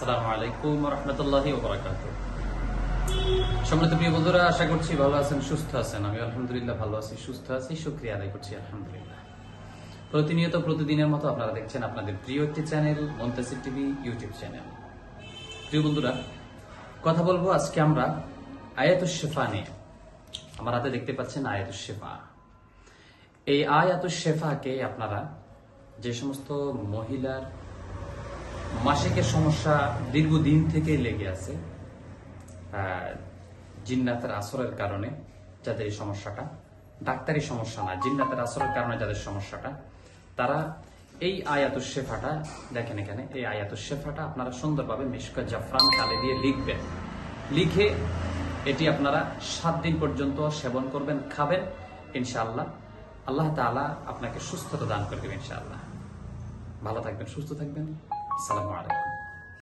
আসসালামু আলাইকুম ওয়া রাহমাতুল্লাহি ওয়া বারাকাতুহু। সম্মানিত প্রিয় বন্ধুরা, আশা করছি ভালো আছেন, সুস্থ আছেন। আমি আলহামদুলিল্লাহ ভালো আছি, সুস্থ আছি, শুকরিয়া আদায় করছি আলহামদুলিল্লাহ। প্রতিনিয়ত প্রতিদিনের মতো আপনারা দেখছেন আপনাদের প্রিয় একটি channel Muntasir TV YouTube channel. প্রিয় বন্ধুরা, কথা বলবো আজকে আমরা আয়াতুশ শিফা নিয়ে। আমার হাতে দেখতে পাচ্ছেন আয়াতুশ শিফা। এই আয়াতুশ শিফাকে আপনারা যে সমস্ত মহিলার মাসিকের সমস্যা দীর্ঘদিন থেকে লেগে আছে, জিন্নাতের আসরের কারণে যাদের এই সমস্যাটা, ডাক্তারি সমস্যা না, জিন্নাতের আসরের কারণে যাদের সমস্যাটা, তারা এই আয়াতুশ শিফাটা দেখেন এখানে, এই আয়াতুশ শিফাটা আপনারা সুন্দরভাবে মিশকা জাফরান কালি দিয়ে লিখবেন। লিখে এটি আপনারা 7 দিন পর্যন্ত সেবন করবেন, খাবেন। ইনশাআল্লাহ আল্লাহ তাআলা আপনাকে সুস্থতা দান করে দেবেন ইনশাআল্লাহ। ভালো থাকবেন, সুস্থ থাকবেন। আসসালামু আলাইকুম।